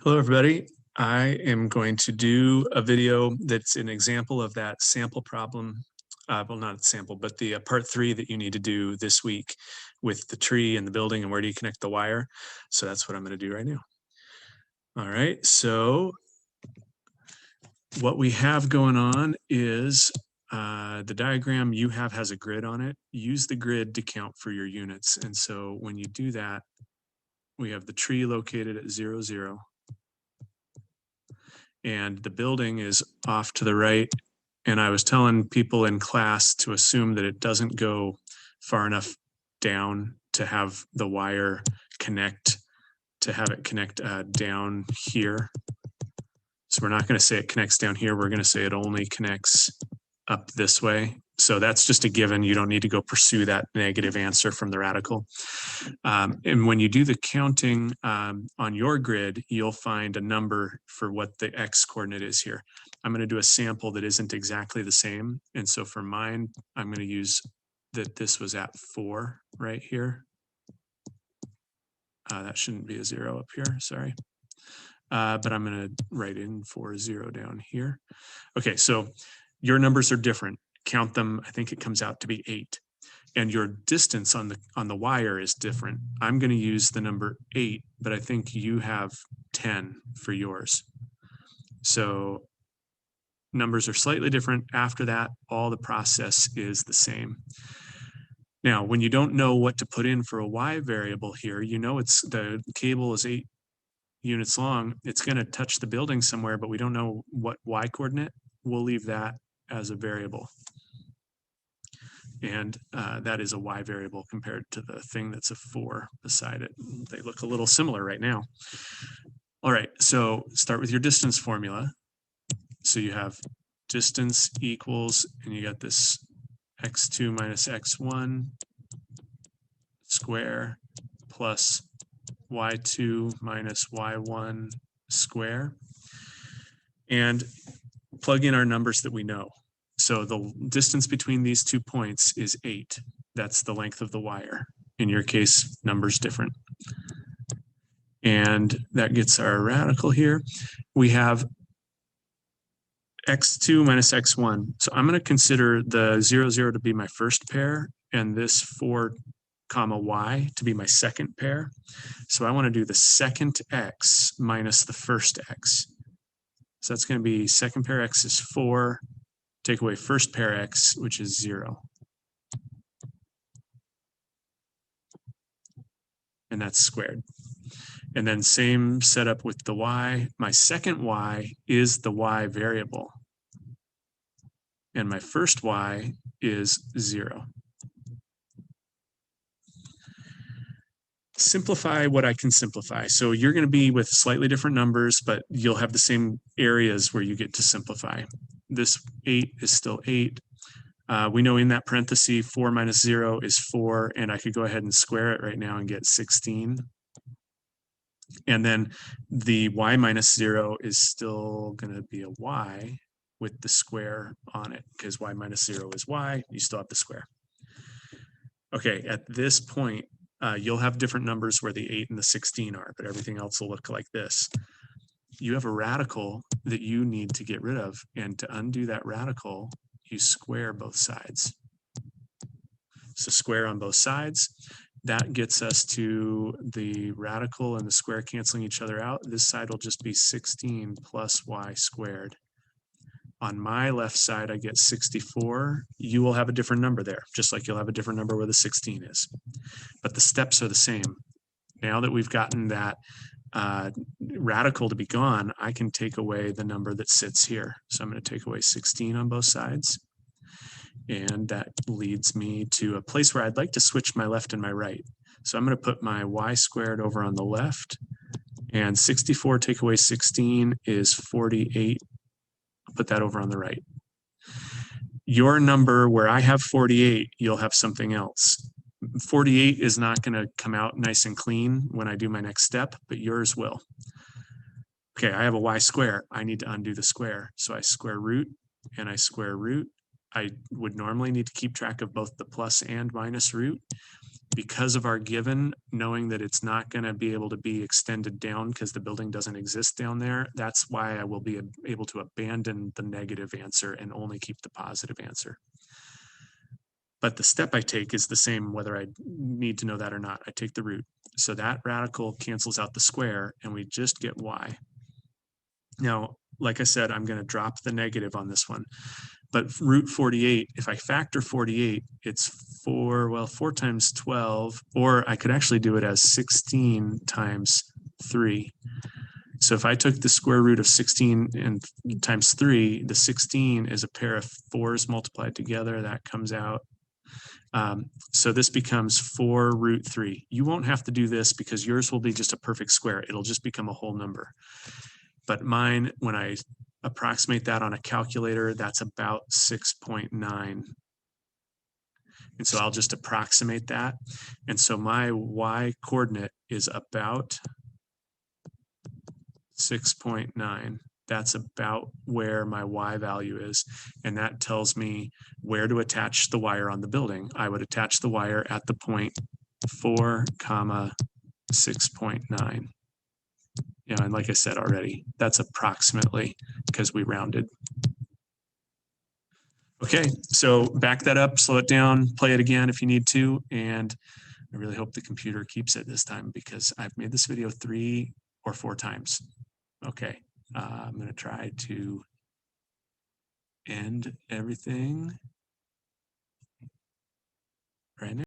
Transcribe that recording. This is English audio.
Hello, everybody. I am going to do a video that's an example of that sample problem. Well, not a sample, but the part 3 that you need to do this week with the tree and the building and where do you connect the wire. So that's what I'm going to do right now. All right, so what we have going on is the diagram you have has a grid on it. Use the grid to count for your units. And so when you do that, we have the tree located at 0, 0. And the building is off to the right. And I was telling people in class to assume that it doesn't go far enough down to have the wire connect, to have it connect down here. So we're not going to say it connects down here. We're going to say it only connects up this way. So that's just a given. You don't need to go pursue that negative answer from the radical. And when you do the counting on your grid, you'll find a number for what the X coordinate is here. I'm going to do a sample that isn't exactly the same. And so for mine, I'm going to use that this was at 4 right here. That shouldn't be a 0 up here, sorry. But I'm going to write in 4, 0 down here. Okay, so your numbers are different. Count them. I think it comes out to be 8. And your distance on the wire is different. I'm going to use the number 8, but I think you have 10 for yours. So numbers are slightly different. After that, all the process is the same. Now, when you don't know what to put in for a y variable here, you know it's the cable is 8 units long. It's going to touch the building somewhere, but we don't know what y coordinate. We'll leave that as a variable. And that is a y variable compared to the thing that's a 4 beside it. They look a little similar right now. All right, so start with your distance formula. So you have distance equals, and you got this x2 minus x1 square plus y2 minus y1 square. And plug in our numbers that we know. So the distance between these 2 points is 8. That's the length of the wire. In your case, number's different. And that gets our radical here. We have x2 minus x1. So I'm going to consider the 0, 0 to be my first pair and this 4 comma y to be my second pair. So I want to do the second x minus the first x. So that's going to be second pair x is 4. Take away first pair x, which is 0. And that's squared. And then same setup with the y. My second y is the y variable. And my first y is 0. Simplify what I can simplify. So you're going to be with slightly different numbers, but you'll have the same areas where you get to simplify. This 8 is still 8. We know in that parenthesis 4 minus 0 is 4, and I could go ahead and square it right now and get 16. And then the y minus 0 is still going to be a y with the square on it, because y minus 0 is y. You still have the square. Okay, at this point, you'll have different numbers where the 8 and the 16 are, but everything else will look like this. You have a radical that you need to get rid of, and to undo that radical, you square both sides. So square on both sides. That gets us to the radical and the square canceling each other out. This side will just be 16 plus y squared. On my left side, I get 64. You will have a different number there, just like you'll have a different number where the 16 is. But the steps are the same. Now that we've gotten that radical to be gone, I can take away the number that sits here. So I'm going to take away 16 on both sides. And that leads me to a place where I'd like to switch my left and my right. So I'm going to put my y squared over on the left. And 64 take away 16 is 48. I'll put that over on the right. Your number where I have 48, you'll have something else. 48 is not going to come out nice and clean when I do my next step, but yours will. Okay, I have a y square. I need to undo the square. So I square root and I square root. I would normally need to keep track of both the plus and minus root. because of our given, knowing that it's not going to be able to be extended down because the building doesn't exist down there, that's why I will be able to abandon the negative answer and only keep the positive answer. But the step I take is the same whether I need to know that or not. I take the root. So that radical cancels out the square and we just get y. Now, like I said, I'm going to drop the negative on this one. But root 48, if I factor 48, it's 4 times 12, or I could actually do it as 16 times 3. So if I took the square root of 16 and times 3, the 16 is a pair of 4s multiplied together. That comes out. So this becomes 4 root 3. You won't have to do this because yours will be just a perfect square. It'll just become a whole number. But mine, when I approximate that on a calculator, that's about 6.9. And so I'll just approximate that. And so my y coordinate is about 6.9. That's about where my y value is. And that tells me where to attach the wire on the building. I would attach the wire at the point 4, 6.9. Yeah, and like I said already, that's approximately because we rounded. Okay, so back that up, slow it down, play it again if you need to, and I really hope the computer keeps it this time because I've made this video 3 or 4 times. Okay, I'm going to try to end everything right now.